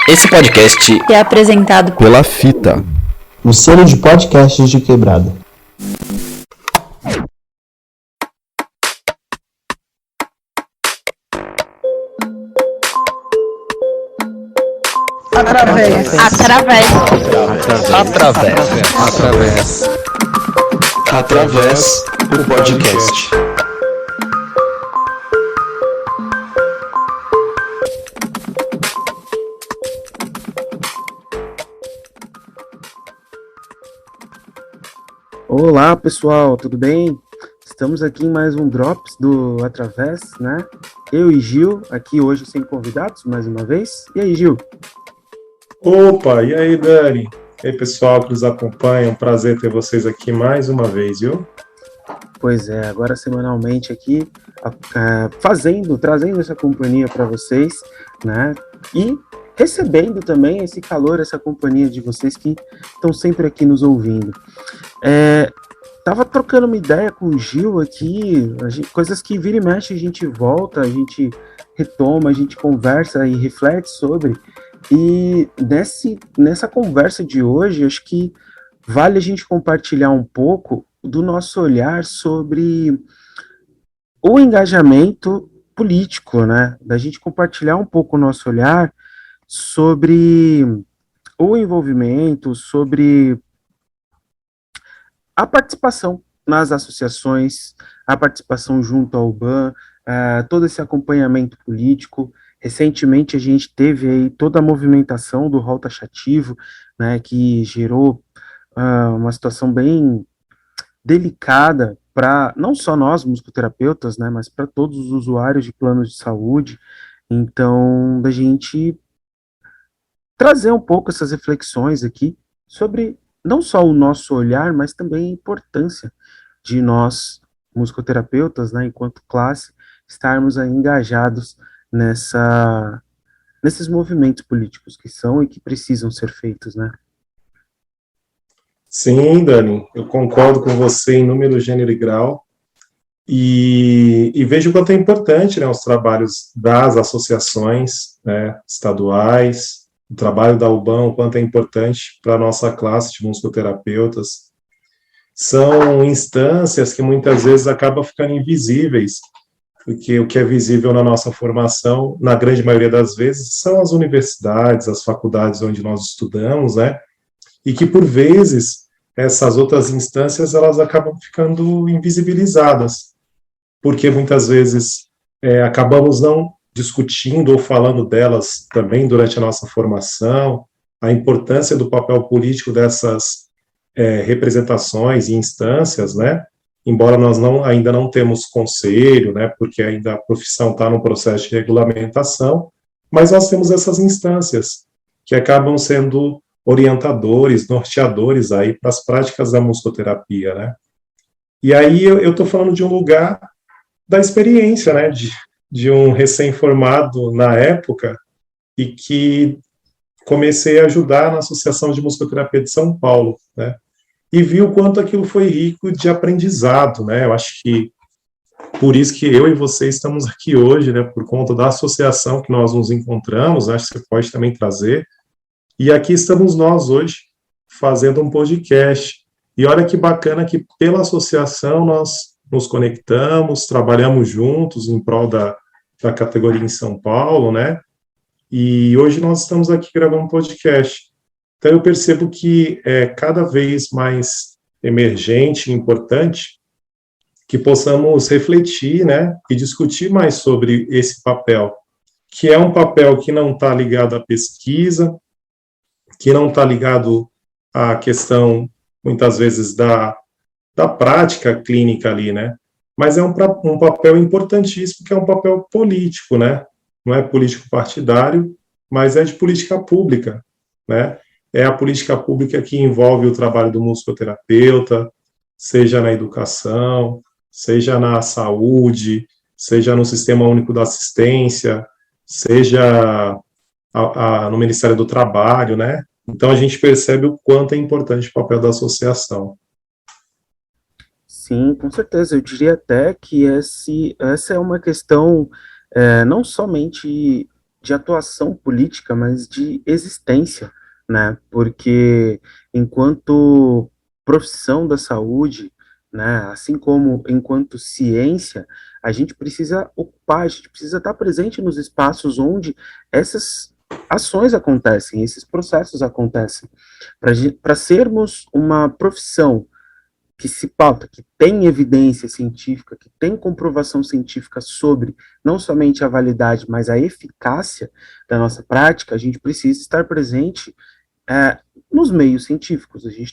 Esse podcast é apresentado pela Fita, o selo de podcasts de Quebrada. Através do podcast. Olá pessoal, tudo bem? Estamos aqui em mais um Drops do Através, né? Eu e Gil, aqui hoje sem convidados, mais uma vez. E aí, Gil? Opa, e aí, Dani? E aí, pessoal que nos acompanha, um prazer ter vocês aqui mais uma vez, viu? Pois é, agora semanalmente aqui, trazendo essa companhia para vocês, né? E recebendo também esse calor, essa companhia de vocês que estão sempre aqui nos ouvindo. Tava trocando uma ideia com o Gil aqui, coisas que vira e mexe a gente volta, a gente retoma, a gente conversa e reflete sobre. E nessa conversa de hoje, acho que vale a gente compartilhar um pouco do nosso olhar sobre o engajamento político, né? Da gente compartilhar um pouco o nosso olhar sobre o envolvimento, sobre a participação nas associações, a participação junto ao BAN, todo esse acompanhamento político. Recentemente a gente teve aí toda a movimentação do rol taxativo, né, que gerou uma situação bem delicada para não só nós, musicoterapeutas, né, mas para todos os usuários de planos de saúde. Então, da gente trazer um pouco essas reflexões aqui sobre não só o nosso olhar, mas também a importância de nós, musicoterapeutas, né, enquanto classe, estarmos aí engajados nesses movimentos políticos que são e que precisam ser feitos, né? Sim, Dani, eu concordo com você em número, gênero e grau, e vejo o quanto é importante, né, os trabalhos das associações, né, estaduais, o trabalho da UBAN, o quanto é importante para a nossa classe de musicoterapeutas. São instâncias que muitas vezes acabam ficando invisíveis, porque o que é visível na nossa formação, na grande maioria das vezes, são as universidades, as faculdades onde nós estudamos, né? E que, por vezes, essas outras instâncias, elas acabam ficando invisibilizadas, porque muitas vezes acabamos não discutindo ou falando delas também durante a nossa formação, a importância do papel político dessas representações e instâncias, né? Embora nós ainda não temos conselho, né, porque ainda a profissão está no processo de regulamentação, mas nós temos essas instâncias que acabam sendo orientadores, norteadores aí para as práticas da musicoterapia, né. E aí eu estou falando de um lugar da experiência, né, de um recém-formado na época e que comecei a ajudar na Associação de Musicoterapia de São Paulo, né. E vi o quanto aquilo foi rico de aprendizado, né? Eu acho que por isso que eu e você estamos aqui hoje, né? Por conta da associação que nós nos encontramos, acho que você pode também trazer. E aqui estamos nós hoje, fazendo um podcast. E olha que bacana que pela associação nós nos conectamos, trabalhamos juntos em prol da categoria em São Paulo, né? E hoje nós estamos aqui gravando um podcast. Então, eu percebo que é cada vez mais emergente e importante que possamos refletir, né, e discutir mais sobre esse papel, que é um papel que não está ligado à pesquisa, que não está ligado à questão, muitas vezes, da prática clínica ali, né, mas é um papel importantíssimo, que é um papel político, né, não é político partidário, mas é de política pública, né. É a política pública que envolve o trabalho do musicoterapeuta, seja na educação, seja na saúde, seja no Sistema Único da Assistência, seja no Ministério do Trabalho, né? Então a gente percebe o quanto é importante o papel da associação. Sim, com certeza. Eu diria até que essa é uma questão não somente de atuação política, mas de existência, né? Porque enquanto profissão da saúde, né, assim como enquanto ciência, a gente precisa ocupar, a gente precisa estar presente nos espaços essas ações acontecem, esses processos acontecem. Para sermos uma profissão que se pauta, que tem evidência científica, que tem comprovação científica sobre não somente a validade, mas a eficácia da nossa prática, a gente precisa estar presente nos meios científicos, a gente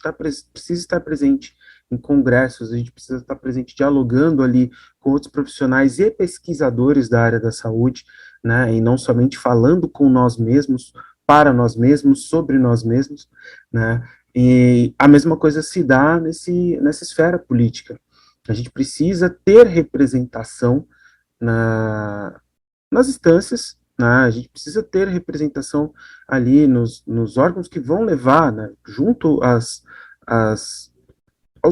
precisa estar presente em congressos, a gente precisa estar presente dialogando ali com outros profissionais e pesquisadores da área da saúde, né, e não somente falando com nós mesmos, para nós mesmos, sobre nós mesmos, né, e a mesma coisa se dá nessa esfera política. A gente precisa ter representação nas instâncias, né, a gente precisa ter representação ali nos órgãos que vão levar, né, junto aos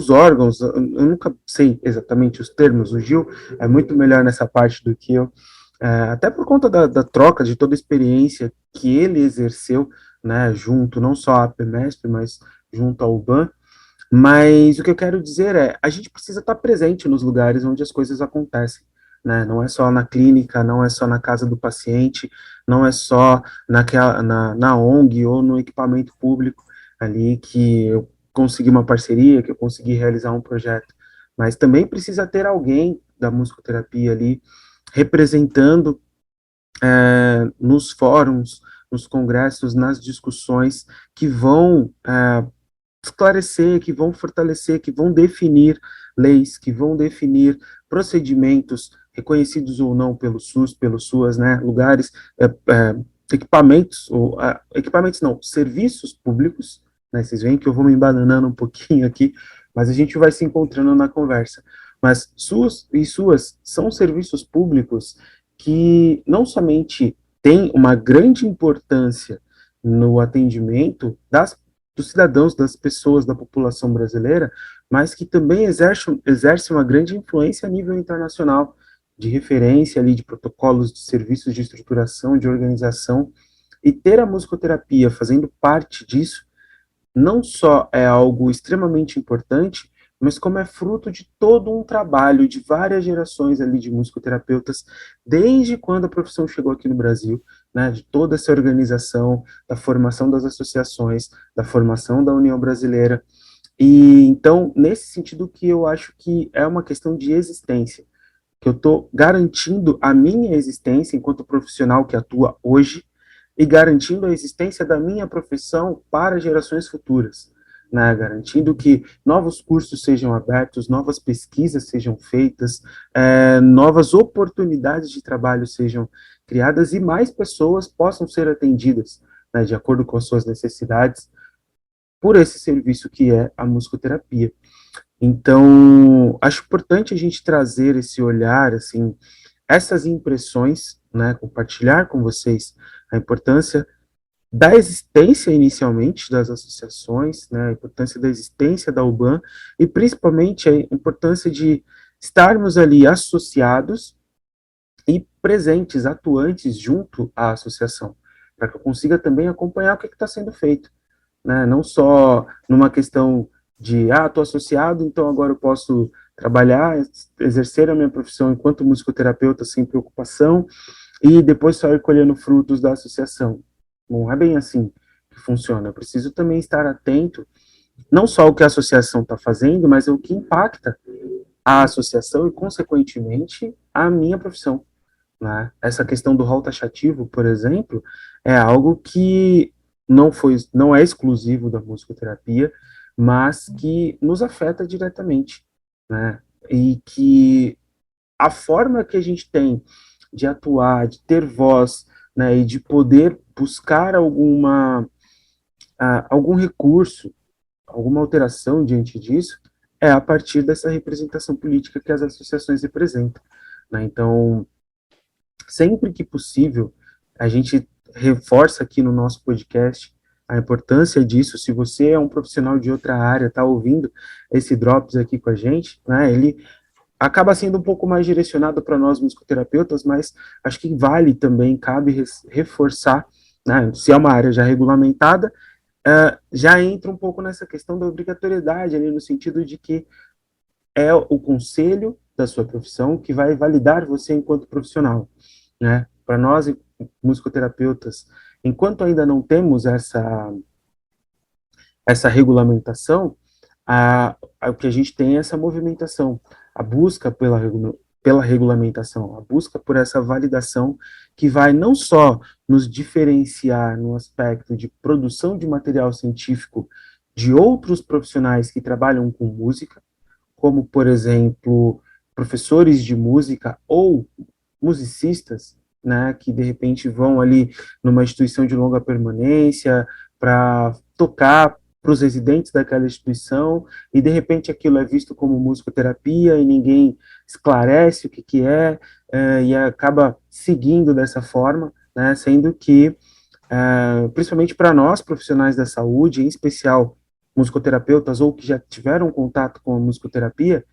órgãos. Eu nunca sei exatamente os termos, o Gil é muito melhor nessa parte do que eu, até por conta da troca, de toda a experiência que ele exerceu, né, junto, não só à PMESP, mas junto ao UBAN. Mas o que eu quero dizer a gente precisa estar presente nos lugares onde as coisas acontecem, né? Não é só na clínica, não é só na casa do paciente, não é só na ONG ou no equipamento público ali que eu consegui uma parceria, que eu consegui realizar um projeto, mas também precisa ter alguém da musicoterapia ali representando nos fóruns, nos congressos, nas discussões que vão esclarecer, que vão fortalecer, que vão definir leis, que vão definir procedimentos reconhecidos ou não pelo SUS, pelo SUAS, né, lugares, equipamentos, equipamentos não, serviços públicos, né, vocês veem que eu vou me embananando um pouquinho aqui, mas a gente vai se encontrando na conversa. Mas SUS e SUAS são serviços públicos que não somente têm uma grande importância no atendimento dos cidadãos, das pessoas, da população brasileira, mas que também exerce uma grande influência a nível internacional, de referência ali de protocolos de serviços de estruturação, de organização, e ter a musicoterapia fazendo parte disso, não só é algo extremamente importante, mas como é fruto de todo um trabalho de várias gerações ali de musicoterapeutas, desde quando a profissão chegou aqui no Brasil, né, de toda essa organização, da formação das associações, da formação da União Brasileira. E então, nesse sentido que eu acho que é uma questão de existência, que eu estou garantindo a minha existência enquanto profissional que atua hoje e garantindo a existência da minha profissão para gerações futuras, né, garantindo que novos cursos sejam abertos, novas pesquisas sejam feitas, novas oportunidades de trabalho sejam criadas e mais pessoas possam ser atendidas, né, de acordo com as suas necessidades, por esse serviço que é a musicoterapia. Então, acho importante a gente trazer esse olhar, assim, essas impressões, né, compartilhar com vocês a importância da existência inicialmente das associações, né, a importância da existência da UBAN e principalmente a importância de estarmos ali associados e presentes, atuantes junto à associação, para que eu consiga também acompanhar o que está sendo feito, né, não só numa questão de, estou associado, então agora eu posso trabalhar, exercer a minha profissão enquanto musicoterapeuta sem preocupação, e depois só ir colhendo frutos da associação. Não é bem assim que funciona. Eu preciso também estar atento, não só ao que a associação está fazendo, mas o que impacta a associação e, consequentemente, a minha profissão, né? Essa questão do rol taxativo, por exemplo, é algo que não é exclusivo da musicoterapia, mas que nos afeta diretamente, né? E que a forma que a gente tem de atuar, de ter voz, né, e de poder buscar algum recurso, alguma alteração diante disso, é a partir dessa representação política que as associações representam, né? Então, sempre que possível, a gente reforça aqui no nosso podcast a importância disso. Se você é um profissional de outra área, está ouvindo esse Drops aqui com a gente, né, ele acaba sendo um pouco mais direcionado para nós musicoterapeutas, mas acho que vale também, cabe reforçar, né, se é uma área já regulamentada, já entra um pouco nessa questão da obrigatoriedade, ali, no sentido de que é o conselho da sua profissão que vai validar você enquanto profissional, né? Para nós, musicoterapeutas, enquanto ainda não temos essa regulamentação, o que a gente tem é essa movimentação, a busca pela regulamentação, a busca por essa validação que vai não só nos diferenciar no aspecto de produção de material científico de outros profissionais que trabalham com música, como, por exemplo, professores de música ou musicistas, né, que de repente vão ali numa instituição de longa permanência para tocar para os residentes daquela instituição, e de repente aquilo é visto como musicoterapia e ninguém esclarece o que é, e acaba seguindo dessa forma, né, sendo que, principalmente para nós, profissionais da saúde, em especial musicoterapeutas ou que já tiveram contato com a musicoterapia,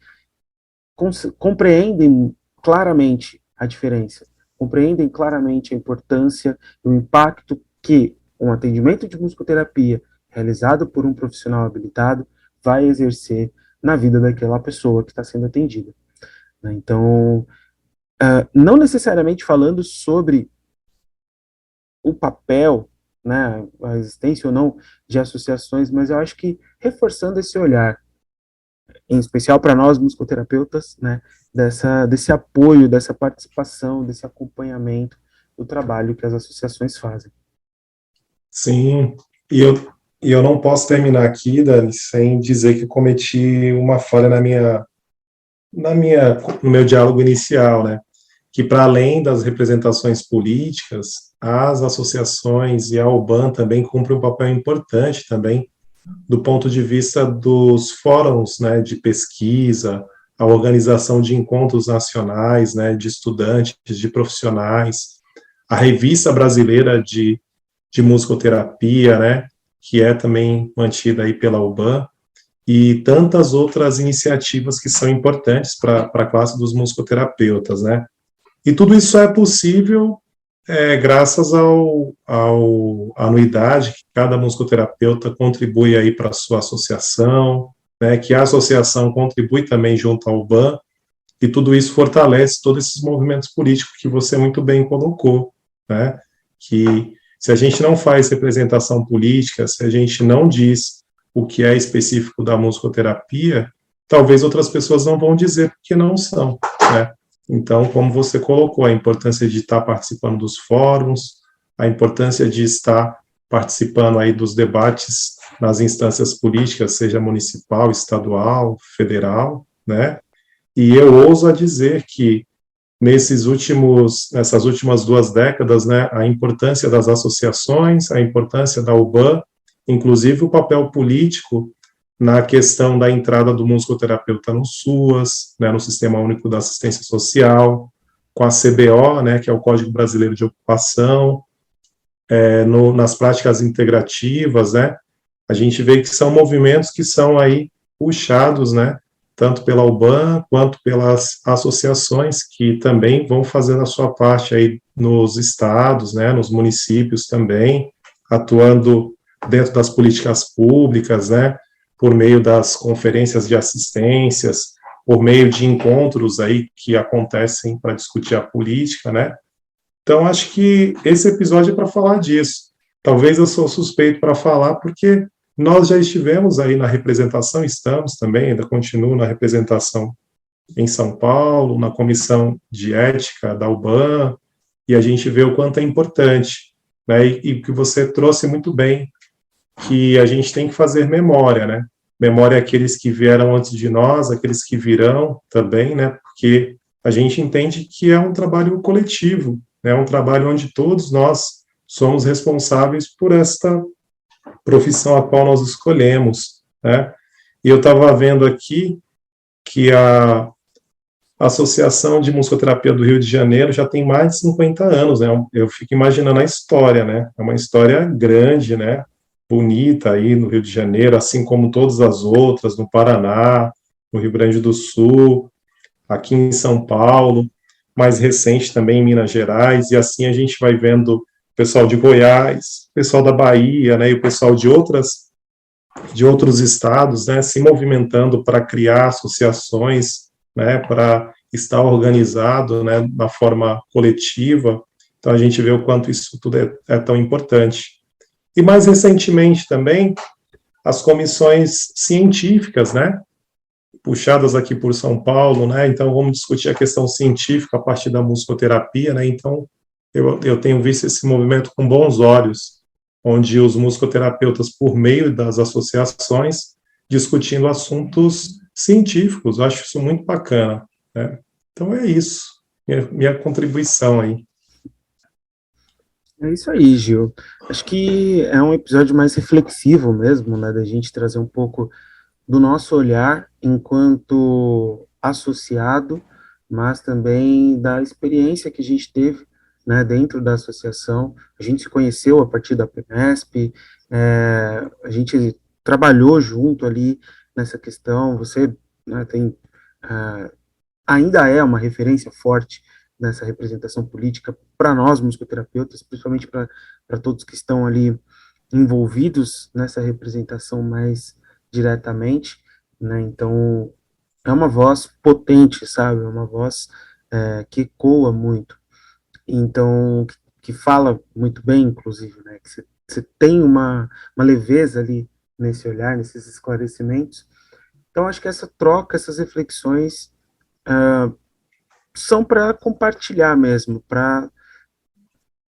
compreendem claramente a diferença, compreendem claramente a importância e o impacto que um atendimento de musicoterapia realizado por um profissional habilitado vai exercer na vida daquela pessoa que está sendo atendida. Então, não necessariamente falando sobre o papel, né, a existência ou não de associações, mas eu acho que reforçando esse olhar, em especial para nós musicoterapeutas, né, desse apoio, dessa participação, desse acompanhamento do trabalho que as associações fazem. Sim, e eu não posso terminar aqui, Dani, sem dizer que cometi uma falha no meu diálogo inicial, né? Que para além das representações políticas, as associações e a UBAN também cumprem um papel importante também do ponto de vista dos fóruns, né, de pesquisa, a organização de encontros nacionais, né, de estudantes, de profissionais, a revista brasileira de musicoterapia, né, que é também mantida aí pela UBAN, e tantas outras iniciativas que são importantes para a classe dos musicoterapeutas, né. E tudo isso é possível graças à anuidade que cada musicoterapeuta contribui aí para a sua associação, né, que a associação contribui também junto ao UBAN, e tudo isso fortalece todos esses movimentos políticos que você muito bem colocou, né, que se a gente não faz representação política, se a gente não diz o que é específico da musicoterapia, talvez outras pessoas não vão dizer porque não são, né. Então, como você colocou, a importância de estar participando dos fóruns, a importância de estar participando aí dos debates nas instâncias políticas, seja municipal, estadual, federal, né? E eu ouso a dizer que nessas últimas 2 décadas, né, a importância das associações, a importância da UBAN, inclusive o papel político na questão da entrada do musicoterapeuta no SUAS, né, no Sistema Único da Assistência Social, com a CBO, né, que é o Código Brasileiro de Ocupação, nas práticas integrativas, né, a gente vê que são movimentos que são aí puxados, né, tanto pela UBAN quanto pelas associações que também vão fazendo a sua parte aí nos estados, né, nos municípios também, atuando dentro das políticas públicas, né, por meio das conferências de assistências, por meio de encontros aí que acontecem para discutir a política, né? Então, acho que esse episódio é para falar disso. Talvez eu sou suspeito para falar, porque nós já estivemos aí na representação, estamos também, ainda continuo na representação em São Paulo, na comissão de ética da UBAN, e a gente vê o quanto é importante, né? E que você trouxe muito bem, que a gente tem que fazer memória, né? Memória àqueles que vieram antes de nós, aqueles que virão também, né? Porque a gente entende que é um trabalho coletivo, né? Um trabalho onde todos nós somos responsáveis por esta profissão a qual nós escolhemos, né? E eu estava vendo aqui que a Associação de Musicoterapia do Rio de Janeiro já tem mais de 50 anos, né? Eu fico imaginando a história, né? É uma história grande, né? Bonita aí no Rio de Janeiro, assim como todas as outras, no Paraná, no Rio Grande do Sul. aqui em São Paulo, mais recente também em Minas Gerais, e assim a gente vai vendo o pessoal de Goiás, o pessoal da Bahia, né, e o pessoal de outros estados, né, se movimentando para criar associações, né, para estar organizado, né, da forma coletiva. Então a gente vê o quanto isso tudo é tão importante. E mais recentemente também as comissões científicas, né, puxadas aqui por São Paulo, né, então vamos discutir a questão científica a partir da musicoterapia, né, então eu tenho visto esse movimento com bons olhos, onde os musicoterapeutas, por meio das associações, discutindo assuntos científicos, eu acho isso muito bacana, né. Então é isso, minha contribuição aí. É isso aí, Gil. Acho que é um episódio mais reflexivo mesmo, né, da gente trazer um pouco do nosso olhar enquanto associado, mas também da experiência que a gente teve, né, dentro da associação. A gente se conheceu a partir da PEMESP, a gente trabalhou junto ali nessa questão. Você, né, tem ainda é uma referência forte nessa representação política para nós, musicoterapeutas, principalmente para todos que estão ali envolvidos nessa representação mais diretamente, né? Então, é uma voz potente, sabe? É uma voz que ecoa muito. Então, que fala muito bem, inclusive, né? Que você tem uma leveza ali nesse olhar, nesses esclarecimentos. Então, acho que essa troca, essas reflexões são para compartilhar mesmo, para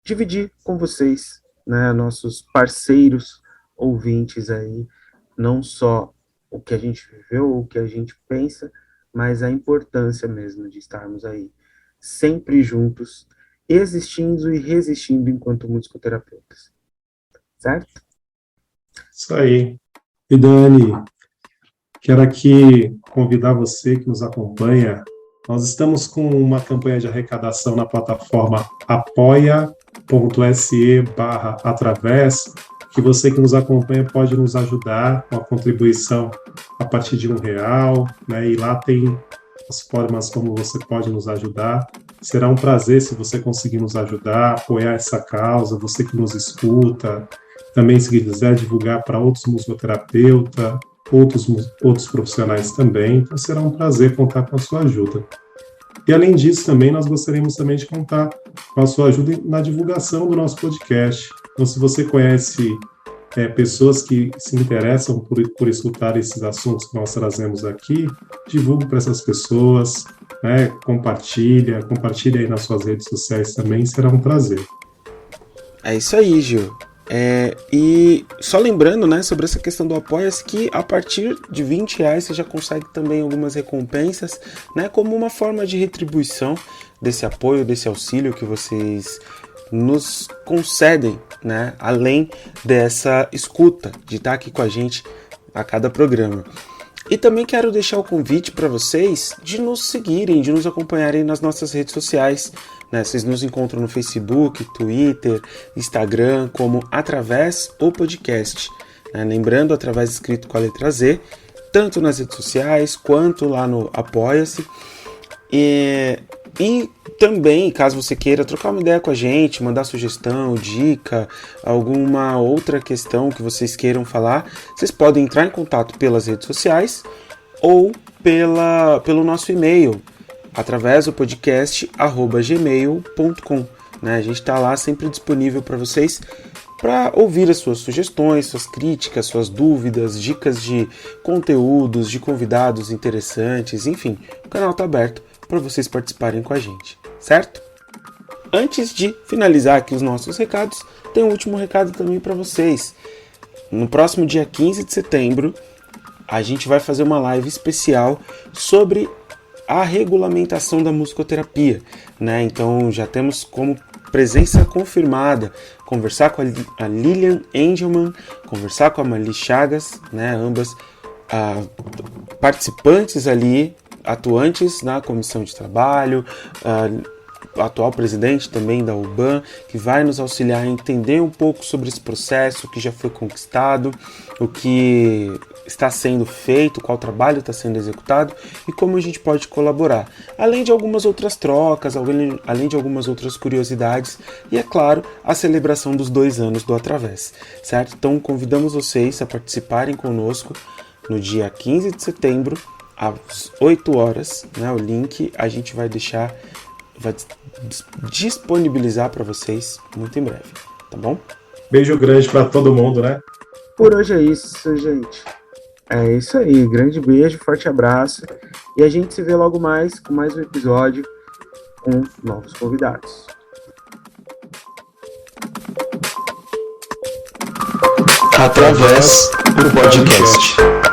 dividir com vocês, né, nossos parceiros ouvintes aí, não só o que a gente viveu, o que a gente pensa, mas a importância mesmo de estarmos aí, sempre juntos, existindo e resistindo enquanto musicoterapeutas. Certo? Isso aí. E Dani, quero aqui convidar você que nos acompanha. Nós estamos com uma campanha de arrecadação na plataforma apoia.se/através, que você que nos acompanha pode nos ajudar com a contribuição a partir de R$1, né? E lá tem as formas como você pode nos ajudar. Será um prazer se você conseguir nos ajudar, apoiar essa causa, você que nos escuta. Também, se quiser divulgar para outros musicoterapeutas, outros profissionais também, então será um prazer contar com a sua ajuda. E além disso, também nós gostaríamos também de contar com a sua ajuda na divulgação do nosso podcast. Então, se você conhece pessoas que se interessam por escutar esses assuntos que nós trazemos aqui, divulgue para essas pessoas, né? Compartilha aí nas suas redes sociais também, será um prazer. É isso aí, Gil. E só lembrando, né, sobre essa questão do Apoia-se, que a partir de R$20 você já consegue também algumas recompensas, né, como uma forma de retribuição desse apoio, desse auxílio que vocês nos concedem, né, além dessa escuta, de estar aqui com a gente a cada programa. E também quero deixar o convite para vocês de nos seguirem, de nos acompanharem nas nossas redes sociais, né? Vocês nos encontram no Facebook, Twitter, Instagram, como Através ou Podcast. Né? Lembrando, Através escrito com a letra Z, tanto nas redes sociais quanto lá no Apoia-se. E também, caso você queira trocar uma ideia com a gente, mandar sugestão, dica, alguma outra questão que vocês queiram falar, vocês podem entrar em contato pelas redes sociais ou pelo nosso e-mail, através do podcast @gmail.com. Né? A gente está lá sempre disponível para vocês, para ouvir as suas sugestões, suas críticas, suas dúvidas, dicas de conteúdos, de convidados interessantes, enfim, o canal está aberto para vocês participarem com a gente, certo? Antes de finalizar aqui os nossos recados, tem um último recado também para vocês. No próximo dia 15 de setembro, a gente vai fazer uma live especial sobre a regulamentação da musicoterapia, né? Então já temos como presença confirmada conversar com a Lilian Engelmann, conversar com a Marli Chagas, né? Ambas participantes ali, atuantes na comissão de trabalho, atual presidente também da UBAN, que vai nos auxiliar a entender um pouco sobre esse processo, o que já foi conquistado, o que está sendo feito, qual trabalho está sendo executado e como a gente pode colaborar. Além de algumas outras trocas, além de algumas outras curiosidades e, é claro, a celebração dos 2 anos do Através, certo? Então, convidamos vocês a participarem conosco no dia 15 de setembro, às 8 horas, né? O link a gente vai disponibilizar para vocês muito em breve, tá bom? Beijo grande para todo mundo, né? Por hoje é isso, gente. É isso aí, grande beijo, forte abraço e a gente se vê logo mais com mais um episódio com novos convidados. Através do podcast.